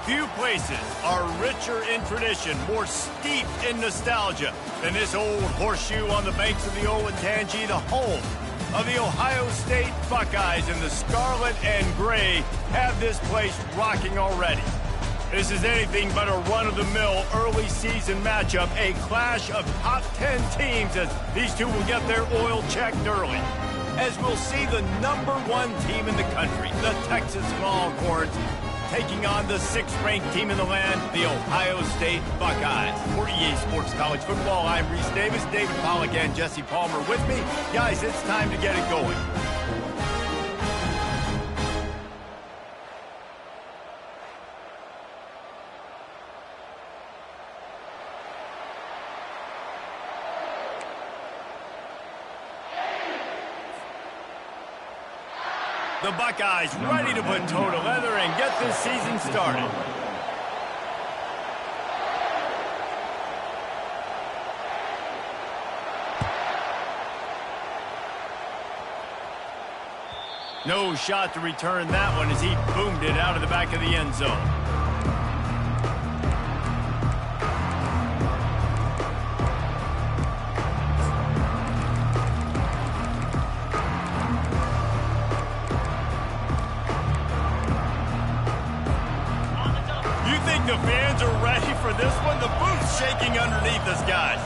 Few places are richer in tradition, more steeped in nostalgia than this old horseshoe on the banks of the Olentangy, the home of the Ohio State Buckeyes. And the scarlet and gray have this place rocking already. This is anything but a run-of-the-mill early season matchup, a clash of top 10 teams as these two will get their oil checked early. As we'll see the #1 team in the country, the Texas Longhorns, taking on the 6th-ranked team in the land, the Ohio State Buckeyes. For EA Sports College Football, I'm Reese Davis, David Pollack, and Jesse Palmer with me. Guys, it's time to get it going. The Buckeyes ready to put toe to leather and get this season started. No shot to return that one as he boomed it out of the back of the end zone. The fans are ready for this one. The booth's shaking underneath us, guys.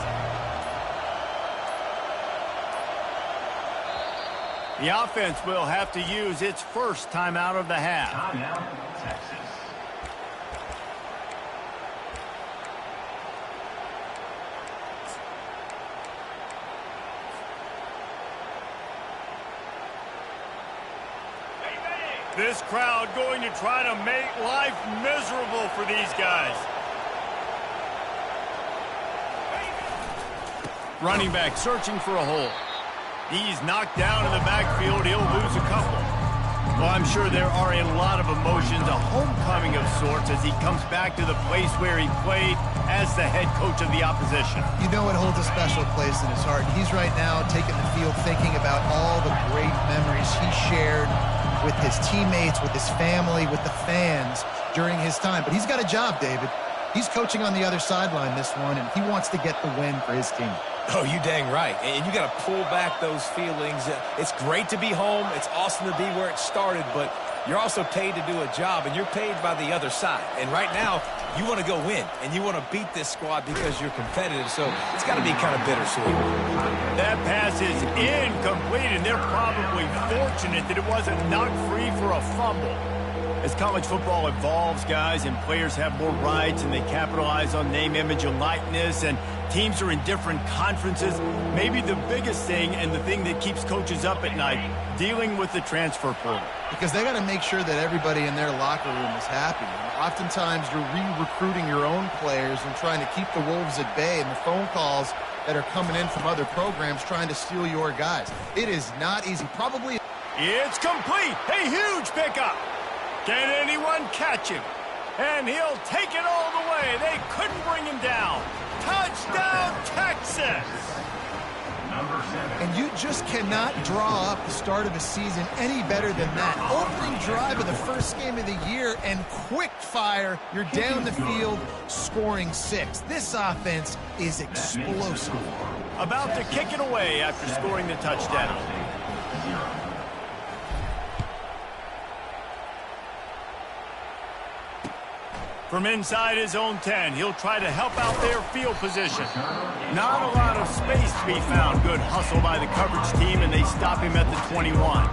The offense will have to use its first timeout of the half. Timeout, Texas. This crowd going to try to make life miserable for these guys. Running back searching for a hole. He's knocked down in the backfield. He'll lose a couple. Well, I'm sure there are a lot of emotions, a homecoming of sorts as he comes back to the place where he played as the head coach of the opposition. You know it holds a special place in his heart. He's right now taking the field thinking about all the great memories he shared with his teammates, with his family, with the fans during his time. But he's got a job, David. He's coaching on the other sideline this one, and he wants to get the win for his team. Oh, you dang right. And you got to pull back those feelings. It's great to be home. It's awesome to be where it started, but you're also paid to do a job, and you're paid by the other side. And right now, you want to go win, and you want to beat this squad because you're competitive, so it's got to be kind of bittersweet. That pass is incomplete, and they're probably fortunate that it wasn't knocked free for a fumble. As college football evolves, guys, and players have more rights and they capitalize on name, image, and likeness, and teams are in different conferences, maybe the biggest thing and the thing that keeps coaches up at night, dealing with the transfer portal. Because they got to make sure that everybody in their locker room is happy. And oftentimes you're re-recruiting your own players and trying to keep the wolves at bay, and the phone calls that are coming in from other programs trying to steal your guys. It is not easy. Probably. It's complete. A huge pickup. Can anyone catch him? And he'll take it all the way. They couldn't bring him down. Touchdown, Texas! And you just cannot draw up the start of a season any better than that. Opening drive of the first game of the year and quick fire. You're down the field scoring 6. This offense is explosive. About to kick it away after scoring the touchdown. From inside his own 10, he'll try to help out their field position. Not a lot of space to be found. Good hustle by the coverage team, and they stop him at the 21.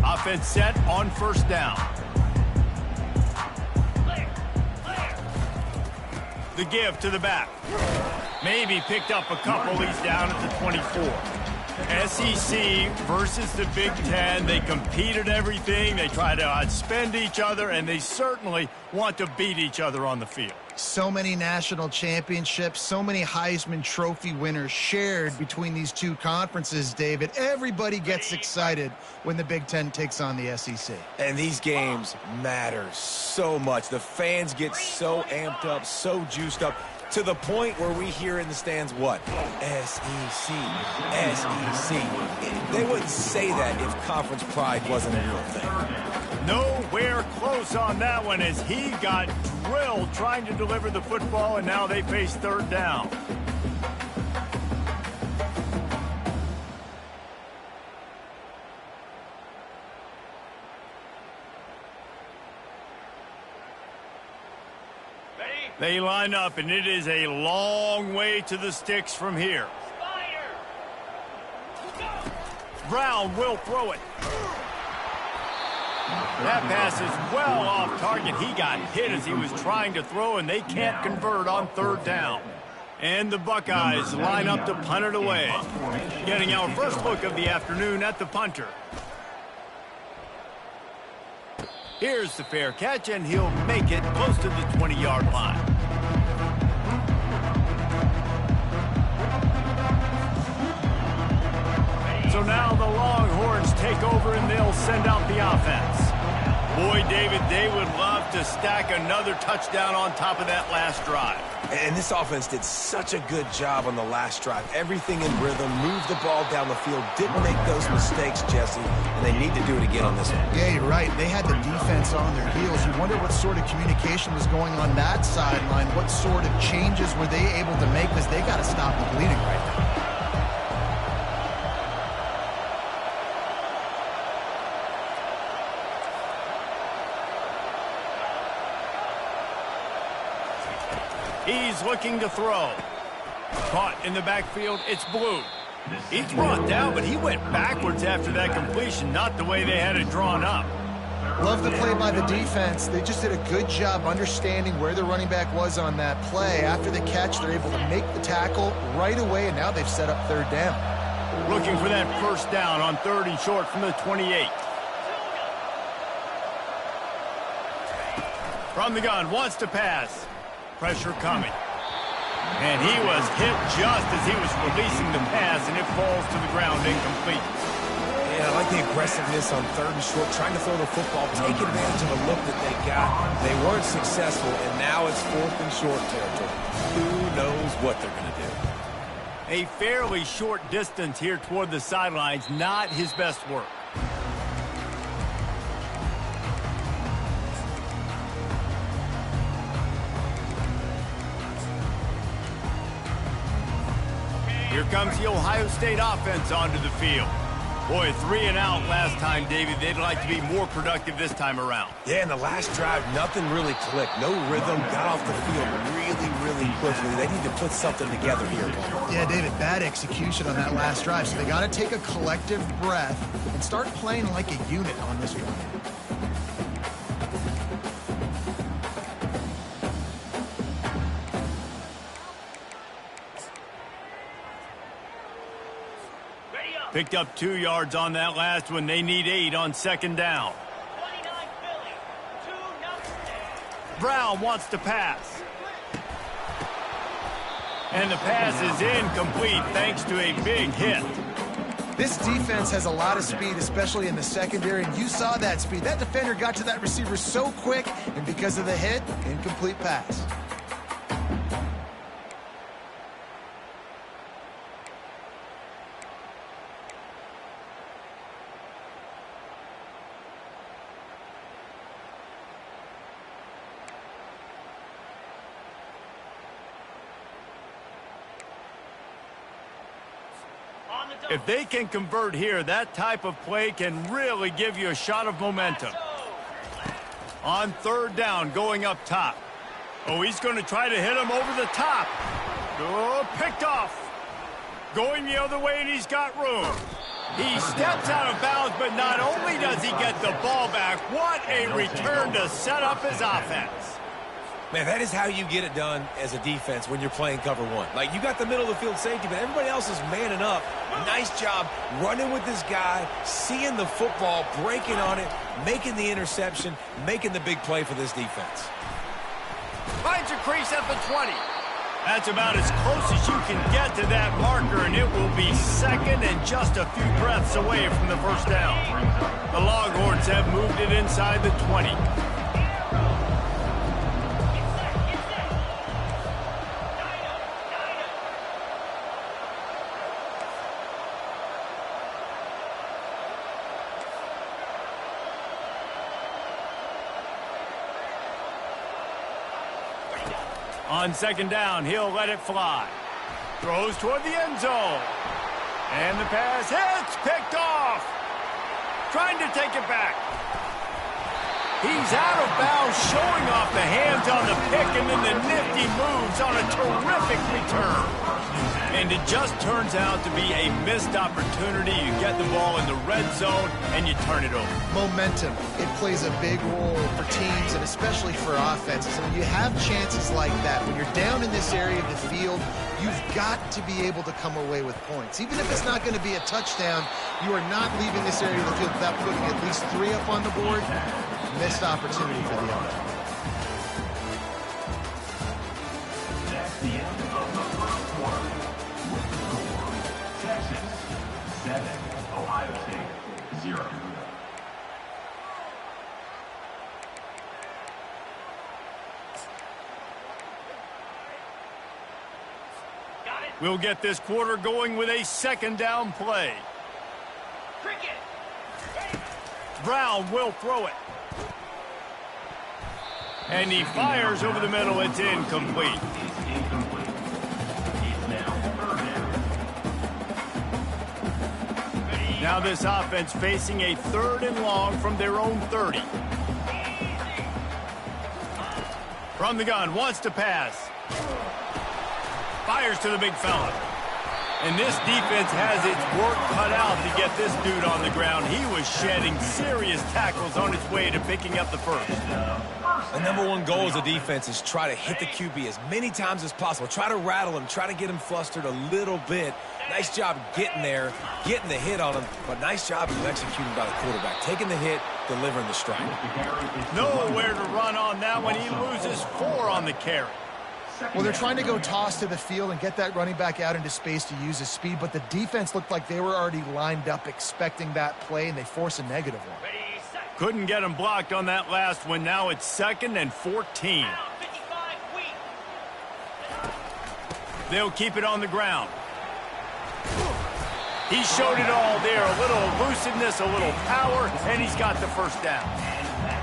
Offense set on first down. The give to the back. Maybe picked up a couple. He's down at the 24. SEC versus the Big Ten. They compete at everything. They try to outspend each other, and they certainly want to beat each other on the field. So many national championships, so many Heisman Trophy winners shared between these two conferences, David. Everybody gets excited when the Big Ten takes on the SEC. And these games matter so much. The fans get so amped up, so juiced up. To the point where we hear in the stands what? SEC, SEC. They wouldn't say that if conference pride wasn't a real thing. Nowhere close on that one as he got drilled trying to deliver the football, and now they face third down. They line up, and it is a long way to the sticks from here. Brown will throw it. That pass is well off target. He got hit as he was trying to throw, and they can't convert on third down. And the Buckeyes line up to punt it away. Getting our first look of the afternoon at the punter. Here's the fair catch, and he'll make it close to the 20-yard line. So now the Longhorns take over, and they'll send out the offense. Boy, David, they would love to stack another touchdown on top of that last drive. And this offense did such a good job on the last drive. Everything in rhythm, moved the ball down the field, didn't make those mistakes, Jesse, and they need to do it again on this one. Yeah, you're right. They had the defense on their heels. You wonder what sort of communication was going on that sideline. What sort of changes were they able to make, because they got to stop the bleeding right now. He's looking to throw. Caught in the backfield, it's Blue. He's brought down, but he went backwards after that completion, not the way they had it drawn up. Love the play by the defense. They just did a good job understanding where the running back was on that play. After the catch, they're able to make the tackle right away, and now they've set up third down. Looking for that first down on third and short from the 28. From the gun, wants to pass. Pressure coming. And he was hit just as he was releasing the pass, and it falls to the ground incomplete. Yeah, I like the aggressiveness on third and short, trying to throw the football, take advantage of the look that they got. They weren't successful, and now it's fourth and short territory. Who knows what they're going to do? A fairly short distance here toward the sidelines, not his best work. Here comes the Ohio State offense onto the field. Boy, 3 and out last time, David. They'd like to be more productive this time around. Yeah, in the last drive, nothing really clicked. No rhythm, got off the field really quickly. They need to put something together here. Yeah, David, bad execution on that last drive. So they got to take a collective breath and start playing like a unit on this drive. Picked up 2 yards on that last one. They need 8 on second down. Brown wants to pass. And the pass is incomplete thanks to a big hit. This defense has a lot of speed, especially in the secondary, and you saw that speed. That defender got to that receiver so quick, and because of the hit, incomplete pass. If they can convert here, that type of play can really give you a shot of momentum. On third down, going up top. Oh, he's going to try to hit him over the top. Oh, picked off. Going the other way, and he's got room. He steps out of bounds, but not only does he get the ball back, what a return to set up his offense. Man, that is how you get it done as a defense when you're playing cover one. Like, you got the middle of the field safety, but everybody else is manning up. Nice job running with this guy, seeing the football, breaking on it, making the interception, making the big play for this defense. Finds a crease at the 20. That's about as close as you can get to that marker, and it will be second and just a few breaths away from the first down. The Longhorns have moved it inside the 20. On second down, he'll let it fly. Throws toward the end zone. And the pass hits, picked off. Trying to take it back. He's out of bounds, showing off the hands on the pick, and then the nifty moves on a terrific return. And it just turns out to be a missed opportunity. You get the ball in the red zone, and you turn it over. Momentum. It plays a big role for teams, and especially for offenses. And when you have chances like that, when you're down in this area of the field, you've got to be able to come away with points. Even if it's not going to be a touchdown, you are not leaving this area of the field without putting at least 3 up on the board. Missed opportunity for the offense. That's the end of the first quarter. With the score, Texas 7, Ohio State 0. We'll get this quarter going with a second down play. Brown will throw it. And he fires over the middle. It's incomplete. Now this offense facing a 3rd and long from their own 30. From the gun, wants to pass. Fires to the big fella. And this defense has its work cut out to get this dude on the ground. He was shedding serious tackles on his way to picking up the first. The #1 goal as a defense is try to hit the QB as many times as possible. Try to rattle him, try to get him flustered a little bit. Nice job getting there, getting the hit on him, but nice job of executing by the quarterback. Taking the hit, delivering the strike. Nowhere to run on that one. He loses 4 on the carry. Well, they're trying to go toss to the field and get that running back out into space to use his speed, but the defense looked like they were already lined up expecting that play, and they force a negative one. Couldn't get him blocked on that last one. Now it's 2nd and 14. They'll keep it on the ground. He showed it all there. A little elusiveness, a little power, and he's got the first down.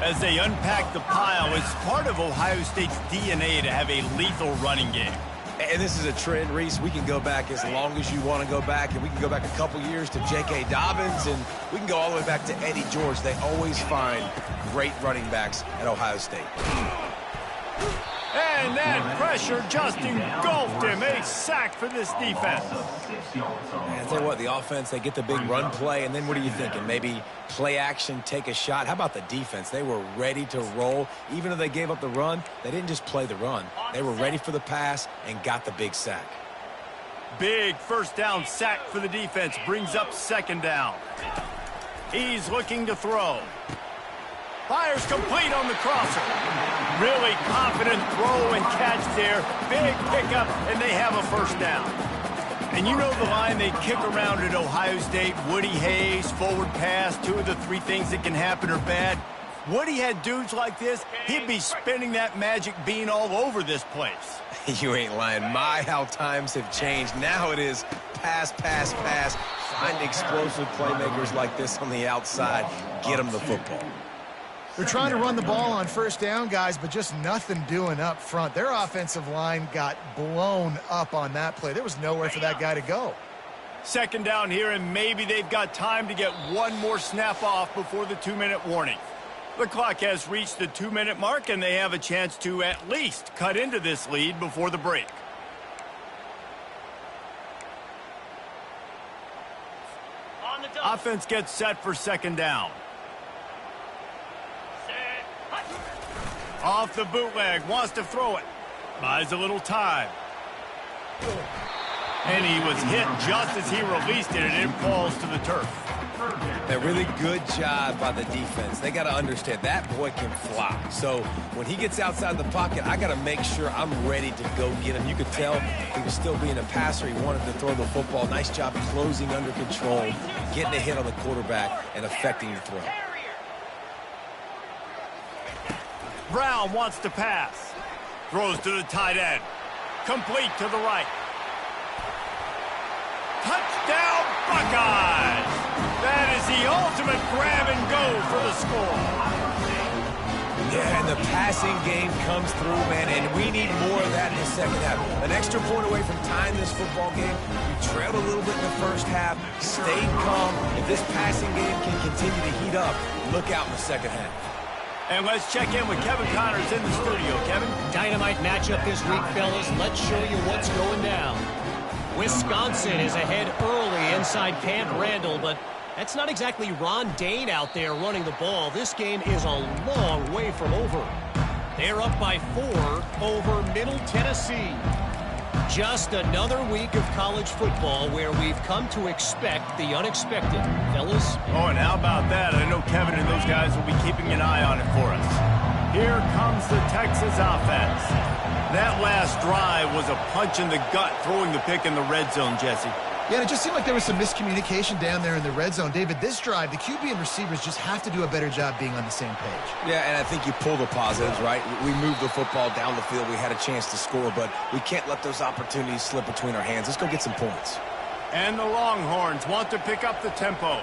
As they unpack the pile, it's part of Ohio State's DNA to have a lethal running game. And this is a trend, Reese. We can go back as long as you want to go back, and we can go back a couple years to J.K. Dobbins, and we can go all the way back to Eddie George. They always find great running backs at Ohio State. And that pressure just engulfed him. A sack for this defense. Man, I tell you what, the offense, they get the big run play, and then what are you thinking? Maybe play action, take a shot. How about the defense? They were ready to roll. Even though they gave up the run, they didn't just play the run. They were ready for the pass and got the big sack. Big first down sack for the defense. Brings up 2nd down. He's looking to throw. Fires complete on the crosser. Really confident throw and catch there. Big pickup, and they have a first down. And you know the line they kick around at Ohio State, Woody Hayes, forward pass, 2 of the 3 things that can happen are bad. Woody had dudes like this, he'd be spinning that magic bean all over this place. You ain't lying. My, how times have changed. Now it is pass, pass, pass. Find explosive playmakers like this on the outside. Get them the football. They're trying to run the ball on first down, guys, but just nothing doing up front. Their offensive line got blown up on that play. There was nowhere for that guy to go. 2nd down here, and maybe they've got time to get 1 more snap off before the 2-minute warning. The clock has reached the 2-minute mark, and they have a chance to at least cut into this lead before the break. Offense gets set for 2nd down. Off the bootleg, wants to throw it. Buys a little time. And he was hit just as he released it, and it falls to the turf. A really good job by the defense. They got to understand that boy can fly. So when he gets outside the pocket, I got to make sure I'm ready to go get him. You could tell he was still being a passer. He wanted to throw the football. Nice job closing under control, getting a hit on the quarterback, and affecting the throw. Brown wants to pass. Throws to the tight end. Complete to the right. Touchdown, Buckeyes! That is the ultimate grab and go for the score. Yeah, and the passing game comes through, man, and we need more of that in the second half. An extra point away from tying this football game. We trailed a little bit in the first half, stayed calm. If this passing game can continue to heat up, look out in the second half. And let's check in with Kevin Connors in the studio. Kevin? Dynamite matchup this week, fellas. Let's show you what's going down. Wisconsin is ahead early inside Camp Randall, but that's not exactly Ron Dane out there running the ball. This game is a long way from over. They're up by 4 over Middle Tennessee. Just another week of college football where we've come to expect the unexpected. Fellas? Oh, and how about that? I know Kevin and those guys will be keeping an eye on it for us. Here comes the Texas offense. That last drive was a punch in the gut, throwing the pick in the red zone, Jesse. Yeah, and it just seemed like there was some miscommunication down there in the red zone. David, this drive, the QB and receivers just have to do a better job being on the same page. Yeah, and I think you pull the positives, right? We moved the football down the field. We had a chance to score, but we can't let those opportunities slip between our hands. Let's go get some points. And the Longhorns want to pick up the tempo.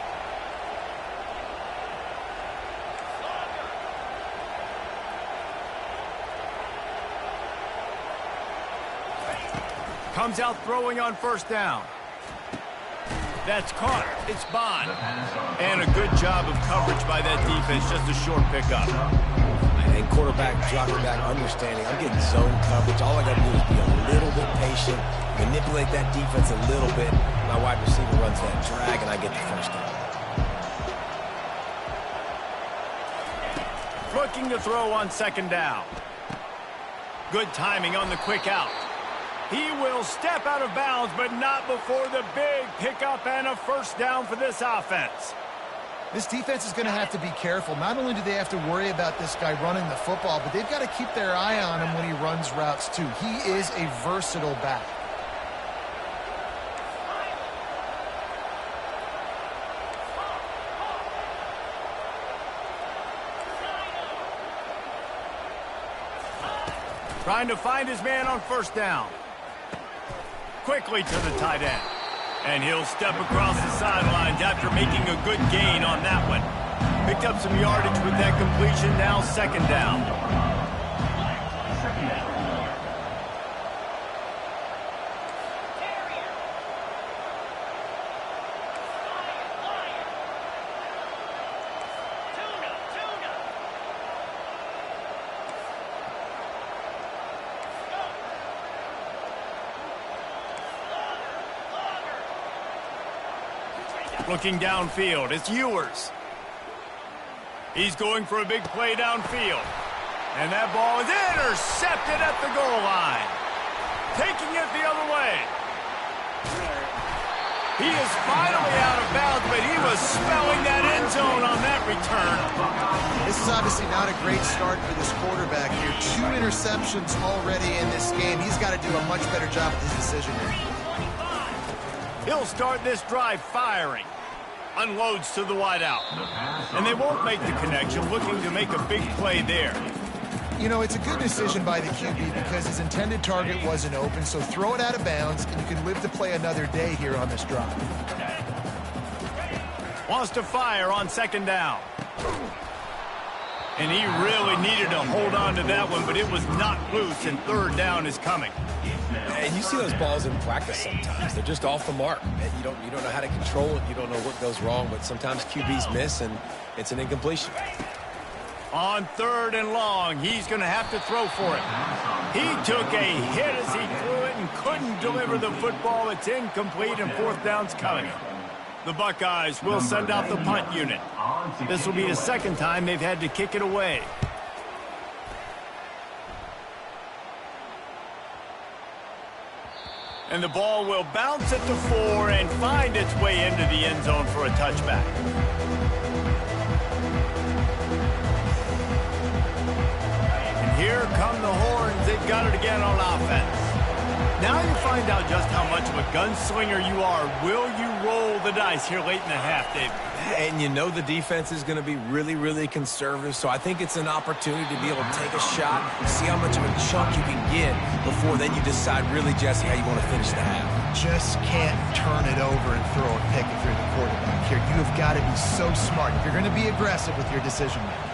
Comes out throwing on first down. That's caught. It's Bond. And a good job of coverage by that defense. Just a short pickup. And quarterback dropping back, understanding. I'm getting zone coverage. All I got to do is be a little bit patient, manipulate that defense a little bit. My wide receiver runs that drag, and I get the first down. Looking to throw on second down. Good timing on the quick out. He will step out of bounds, but not before the big pickup and a first down for this offense. This defense is going to have to be careful. Not only do they have to worry about this guy running the football, but they've got to keep their eye on him when he runs routes too. He is a versatile back. Trying to find his man on first down. Quickly to the tight end. And he'll step across the sidelines after making a good gain on that one. Picked up some yardage with that completion, now second down. Looking downfield, it's Ewers. He's going for a big play downfield. And that ball is intercepted at the goal line. Taking it the other way. He is finally out of bounds, but he was spelling that end zone on that return. This is obviously not a great start for this quarterback here. 2 interceptions already in this game. He's got to do a much better job with his decision making. He'll start this drive firing. Unloads to the wideout. And they won't make the connection, looking to make a big play there. You know, it's a good decision by the QB because his intended target wasn't open, so throw it out of bounds, and you can live to play another day here on this drive. Wants to fire on second down. And he really needed to hold on to that one, but it was knocked loose, and third down is coming. And you see those balls in practice sometimes. They're just off the mark. You don't know how to control it. You don't know what goes wrong, but sometimes QBs miss, and it's an incompletion. On third and long, he's going to have to throw for it. He took a hit as he threw it and couldn't deliver the football. It's incomplete, and fourth down's coming. The Buckeyes will send out the punt unit. This will be the second time they've had to kick it away. And the ball will bounce at the 4 and find its way into the end zone for a touchback. And here come the Horns. They've got it again on offense. Now you find out just how much of a gunslinger you are. Will you roll the dice here late in the half, David? And you know the defense is going to be really, really conservative, so I think it's an opportunity to be able to take a shot, see how much of a chunk you can get before then you decide really, Jesse, how you want to finish the half. Just can't turn it over and throw a pick if you're the quarterback here. You have got to be so smart if you're going to be aggressive with your decision making.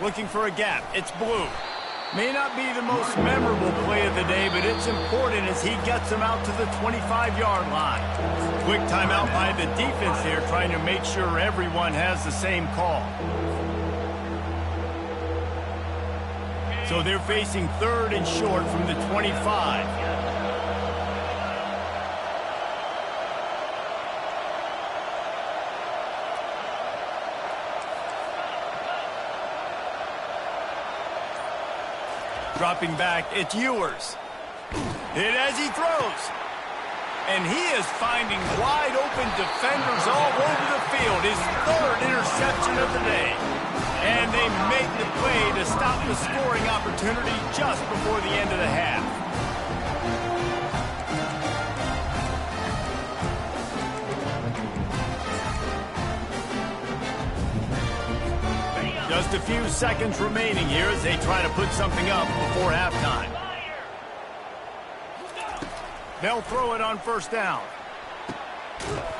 looking for a gap. It's Blue. May not be the most memorable play of the day, but it's important as he gets them out to the 25-yard line. Quick timeout by the defense there, trying to make sure everyone has the same call. So they're facing 3rd and short from the 25. Dropping back, it's Ewers. Hit as he throws. And he is finding wide open defenders all over the field. His 3rd interception of the day. And they make the play to stop the scoring opportunity just before the end of the half. Just a few seconds remaining here as they try to put something up before halftime. They'll throw it on 1st down.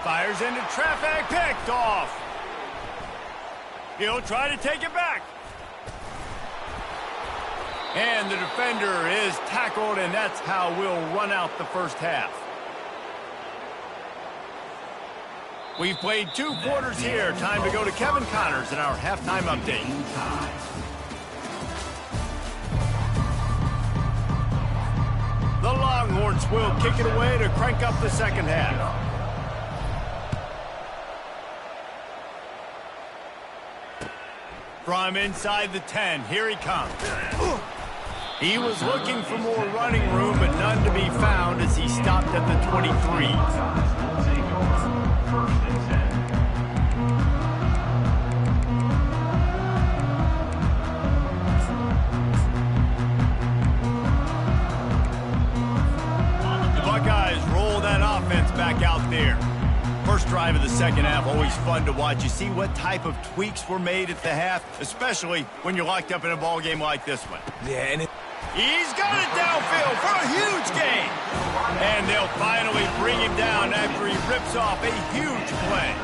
Fires into traffic, picked off. He'll try to take it back. And the defender is tackled, and that's how we'll run out the 1st half. We've played 2 quarters here. Time to go to Kevin Connors in our halftime update. The Longhorns will kick it away to crank up the 2nd half. From inside the 10, here he comes. He was looking for more running room, but none to be found as he stopped at the 23. Back out there. First drive of the 2nd half, always fun to watch. You see what type of tweaks were made at the half, especially when you're locked up in a ball game like this one. Yeah, and he's got it downfield for a huge gain. And they'll finally bring him down after he rips off a huge play.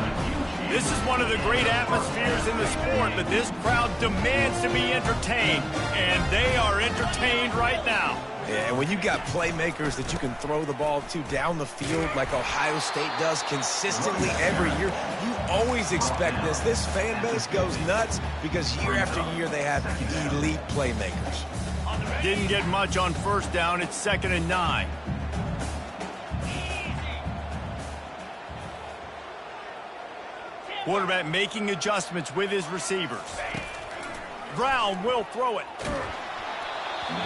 This is one of the great atmospheres in the sport, but this crowd demands to be entertained, and they are entertained right now. Yeah, and when you got playmakers that you can throw the ball to down the field like Ohio State does consistently every year, you always expect this. This fan base goes nuts because year after year they have elite playmakers. Didn't get much on 1st down. It's 2nd and 9. Quarterback making adjustments with his receivers. Brown will throw it.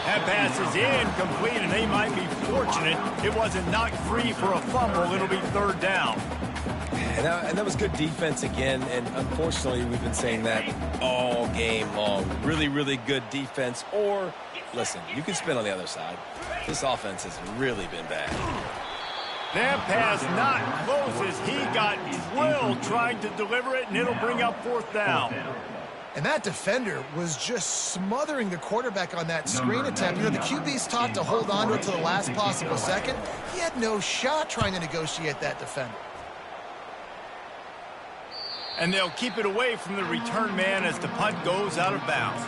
That pass is incomplete, and they might be fortunate it wasn't knocked free for a fumble. It'll be 3rd down. And that was good defense again, and unfortunately we've been saying that all game long. Really, really good defense. Or, listen, you can spin on the other side. This offense has really been bad. That pass not close as he got drilled trying to deliver it, and it'll bring up 4th down. And that defender was just smothering the quarterback on that screen attempt. You know, the QB's taught to hold on to it to the last possible second. He had no shot trying to negotiate that defender. And they'll keep it away from the return man as the punt goes out of bounds.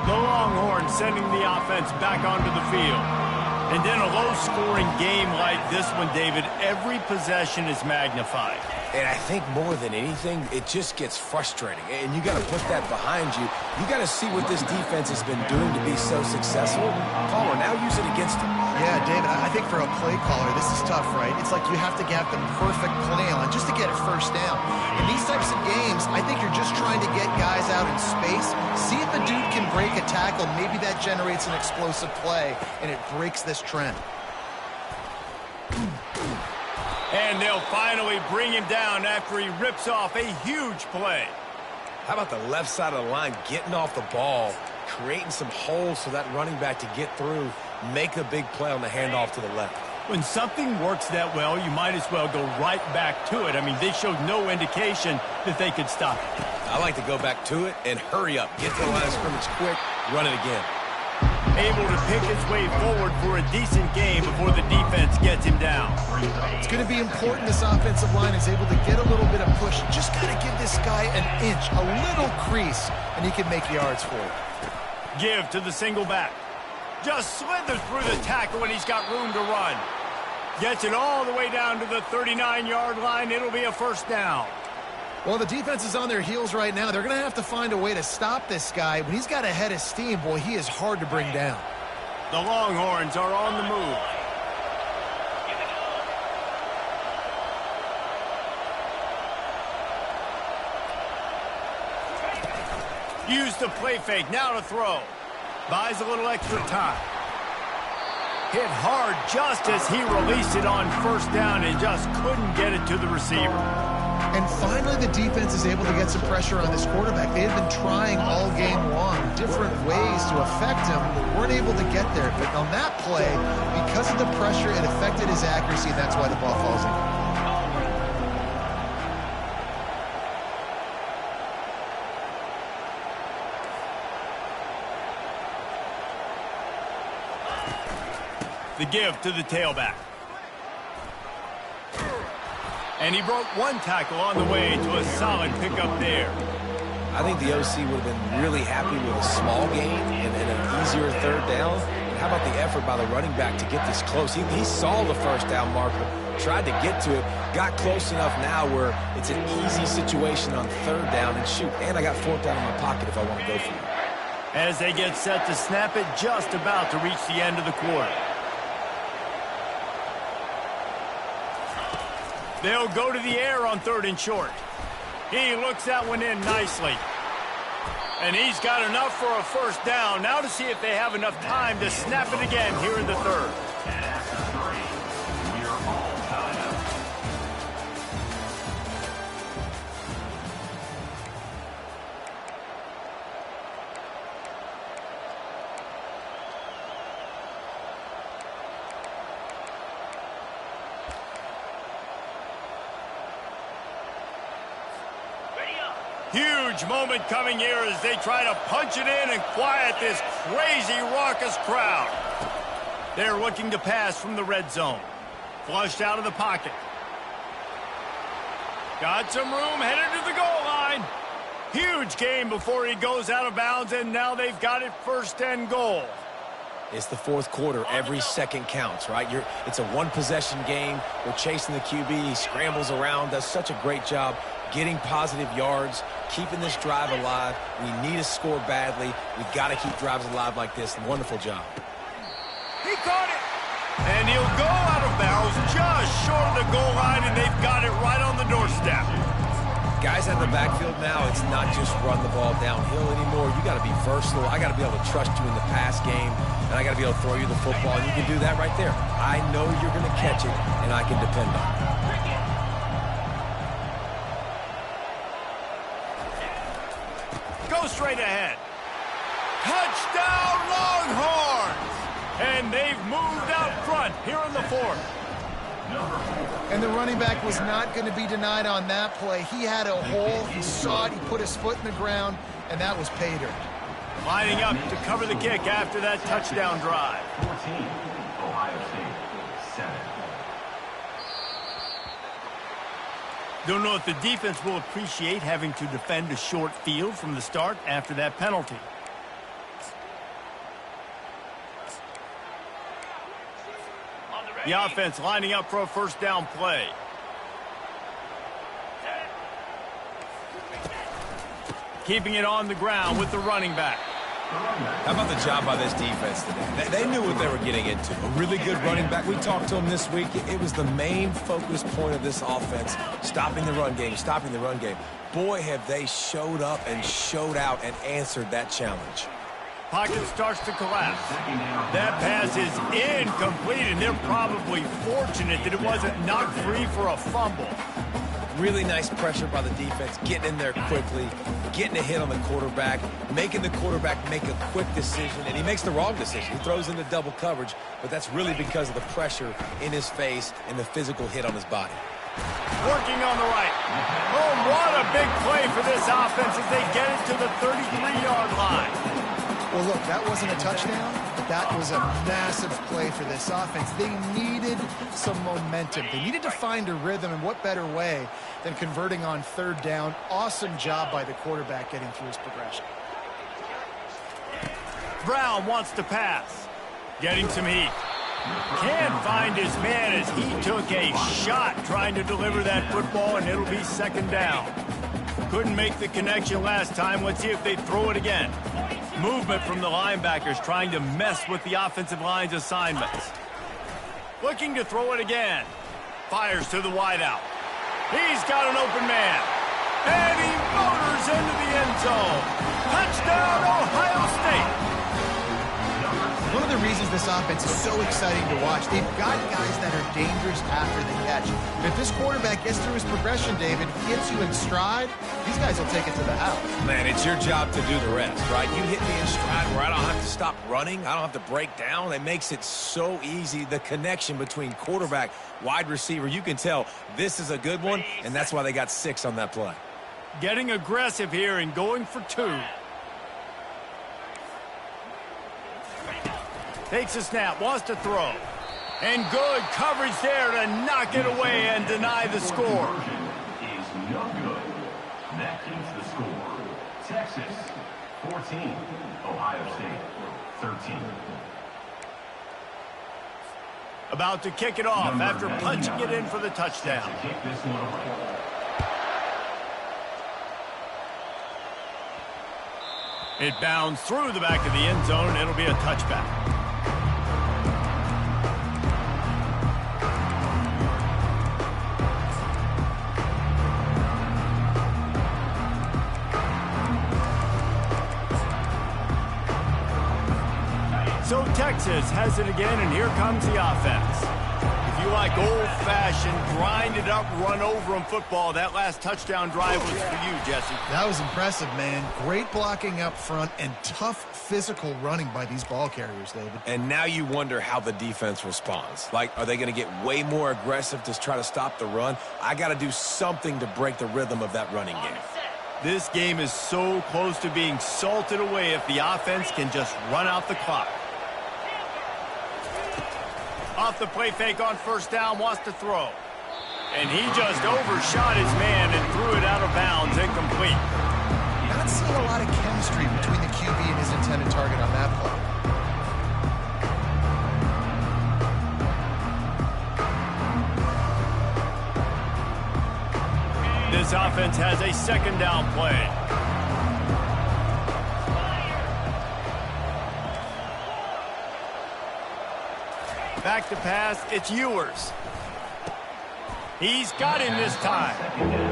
The Longhorns sending the offense back onto the field. And in a low-scoring game like this one, David, every possession is magnified. And I think more than anything, it just gets frustrating. And you got to put that behind you. You got to see what this defense has been doing to be so successful. Caller, now use it against them. Yeah, David, I think for a play caller, this is tough, right? It's like you have to get the perfect plan just to get a 1st down. In these types of games, I think you're just trying to get guys out in space, see if a dude can break a tackle. Maybe that generates an explosive play, and it breaks this trend. And they'll finally bring him down after he rips off a huge play. How about the left side of the line getting off the ball, creating some holes for that running back to get through, make a big play on the handoff to the left. When something works that well, you might as well go right back to it. I mean, they showed no indication that they could stop it. I like to go back to it and hurry up. Get to the line of scrimmage quick, run it again. Able to pick his way forward for a decent game before the defense gets him down. It's going to be important this offensive line is able to get a little bit of push. Just got to give this guy an inch, a little crease, and he can make yards for it. Give to the single back. Just slithers through the tackle when he's got room to run. Gets it all the way down to the 39-yard line. It'll be a first down. Well, the defense is on their heels right now. They're going to have to find a way to stop this guy. When he's got a head of steam, boy, he is hard to bring down. The Longhorns are on the move. Use the play fake, now to throw. Buys a little extra time. Hit hard just as he released it on first down and just couldn't get it to the receiver. And finally, the defense is able to get some pressure on this quarterback. They had been trying all game long, different ways to affect him, weren't able to get there. But on that play, because of the pressure, it affected his accuracy, and that's why the ball falls in. The give to the tailback. And he broke one tackle on the way to a solid pickup there. I think the OC would have been really happy with a small gain and an easier third down. And how about the effort by the running back to get this close? He saw the first down marker, tried to get to it, got close enough now where it's an easy situation on third down and shoot. And I got fourth down in my pocket if I want to go for it. As they get set to snap it, just about to reach the end of the quarter. They'll go to the air on third and short. He looks that one in nicely. And he's got enough for a first down. Now to see if they have enough time to snap it again here in the third. And after 3, we're all tied up. Huge moment coming here as they try to punch it in and quiet this crazy, raucous crowd. They're looking to pass from the red zone. Flushed out of the pocket. Got some room, headed to the goal line. Huge gain before he goes out of bounds, and now they've got it first and goal. It's the fourth quarter. Every second counts, right? It's a one-possession game. We're chasing the QB. He scrambles around, does such a great job getting positive yards, keeping this drive alive. We need to score badly. We got to keep drives alive like this. Wonderful job. He caught it. And he'll go out of bounds just short of the goal line, and they've got it right on the doorstep. Guys out of the backfield now, it's not just run the ball downhill anymore. You got to be versatile. I got to be able to trust you in the pass game, and I got to be able to throw you the football, and you can do that right there. I know you're going to catch it, and I can depend on it. Go straight ahead. Touchdown, Longhorns! And they've moved out front here in the fourth. And the running back was not going to be denied on that play. He had a hole. He saw it. He put his foot in the ground, and that was pay dirt. Lining up to cover the kick after that touchdown drive. 14, Ohio State, 7. Don't know if the defense will appreciate having to defend a short field from the start after that penalty. The offense lining up for a first down play. Keeping it on the ground with the running back. How about the job by this defense today? They knew what they were getting into. A really good running back. We talked to him this week. It was the main focus point of this offense, stopping the run game, stopping the run game. Boy, have they showed up and showed out and answered that challenge. Pocket starts to collapse. That pass is incomplete, and they're probably fortunate that it wasn't knocked free for a fumble. Really nice pressure by the defense, getting in there quickly, getting a hit on the quarterback, making the quarterback make a quick decision, and he makes the wrong decision. He throws into double coverage, but that's really because of the pressure in his face and the physical hit on his body. Working on the right. Oh, what a big play for this offense as they get it to the 33-yard line. Well, look, that wasn't a touchdown, but that was a massive play for this offense. They needed some momentum. They needed to find a rhythm, and what better way than converting on third down. Awesome job by the quarterback getting through his progression. Brown wants to pass. Getting some heat. Can't find his man as he took a shot trying to deliver that football, and it'll be second down. Couldn't make the connection last time. Let's see if they throw it again. Movement from the linebackers trying to mess with the offensive line's assignments. Looking to throw it again. Fires to the wideout. He's got an open man. And he motors into the end zone. Touchdown, Ohio State. One of the reasons this offense is so exciting to watch, they've got guys that are dangerous after the catch. And if this quarterback gets through his progression, David, gets you in stride, these guys will take it to the house. Man, it's your job to do the rest, right? You hit me in stride where I don't have to stop running. I don't have to break down. It makes it so easy. The connection between quarterback, wide receiver, you can tell this is a good one, and that's why they got 6 on that play. Getting aggressive here and going for 2. Takes a snap, wants to throw. And good coverage there to knock it away and deny the score. Is no good. That keeps the score. Texas 14, Ohio State 13. About to kick it off after punching it in for the touchdown. To kick this one away. It bounds through the back of the end zone, and it'll be a touchback. So Texas has it again, and here comes the offense. If you like old-fashioned, grind-it-up, run-over-'em football, that last touchdown drive was for you, Jesse. That was impressive, man. Great blocking up front and tough physical running by these ball carriers, David. And now you wonder how the defense responds. Like, are they going to get way more aggressive to try to stop the run? I got to do something to break the rhythm of that running game. This game is so close to being salted away if the offense can just run out the clock. Off the play fake on first down, wants to throw. And he just overshot his man and threw it out of bounds, incomplete. Not seeing a lot of chemistry between the QB and his intended target on that play. This offense has a second down play. Back to pass, it's Ewers. He's got him this time.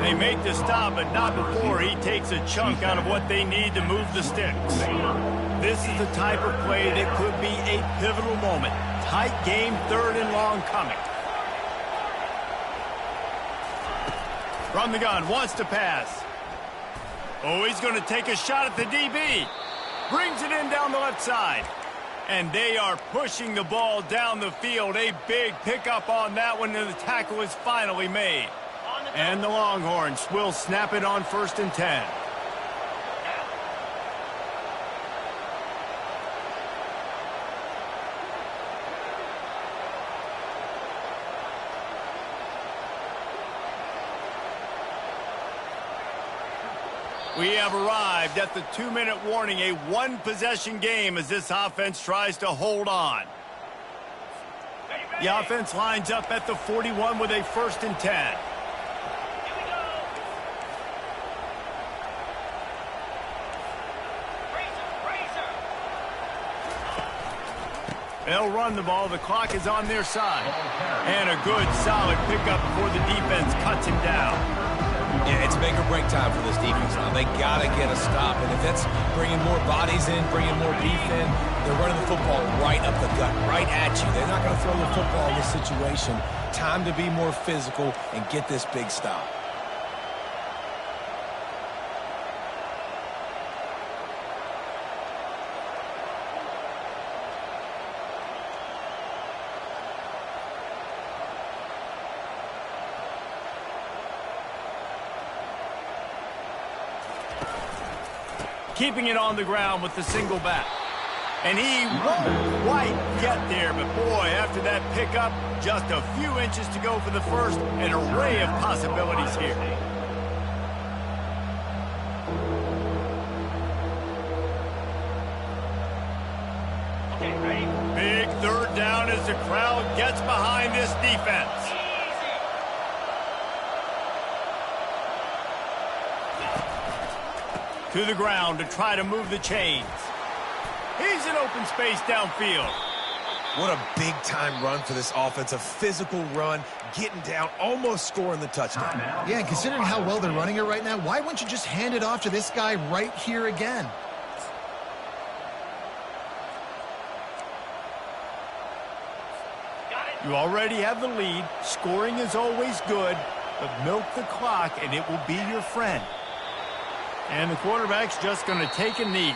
They make the stop, but not before he takes a chunk out of what they need to move the sticks. This is the type of play that could be a pivotal moment. Tight game, 3rd and long coming. From the gun, wants to pass. Oh, he's going to take a shot at the DB. Brings it in down the left side. And they are pushing the ball down the field. A big pickup on that one, and the tackle is finally made. And the Longhorns will snap it on 1st and 10. We have arrived at the 2-minute warning, a 1-possession game as this offense tries to hold on. The offense lines up at the 41 with a 1st and 10. They'll run the ball. The clock is on their side. And a good, solid pickup before the defense cuts him down. Yeah, it's make or break time for this defense now. They got to get a stop. And if that's bringing more bodies in, bringing more beef in, they're running the football right up the gut, right at you. They're not going to throw the football in this situation. Time to be more physical and get this big stop. Keeping it on the ground with the single back. And he won't quite get there, but boy, after that pickup, just a few inches to go for the first, an array of possibilities here. Big third down as the crowd gets behind this defense. To the ground to try to move the chains. He's in open space downfield. What a big-time run for this offense. A physical run, getting down, almost scoring the touchdown. Yeah, and considering how well they're running it right now, why wouldn't you just hand it off to this guy right here again? You already have the lead. Scoring is always good, but milk the clock and it will be your friend. And the quarterback's just going to take a knee.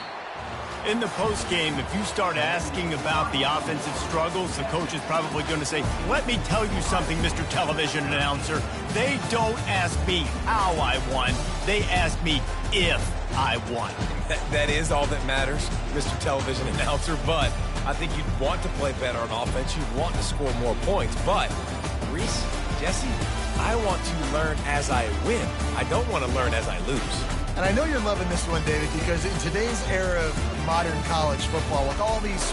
In the postgame, if you start asking about the offensive struggles, the coach is probably going to say, let me tell you something, Mr. Television Announcer. They don't ask me how I won. They ask me if I won. That is all that matters, Mr. Television Announcer, but I think you'd want to play better on offense. You'd want to score more points, but Reese, Jesse, I want to learn as I win. I don't want to learn as I lose. And I know you're loving this one, David, because in today's era of modern college football, with all these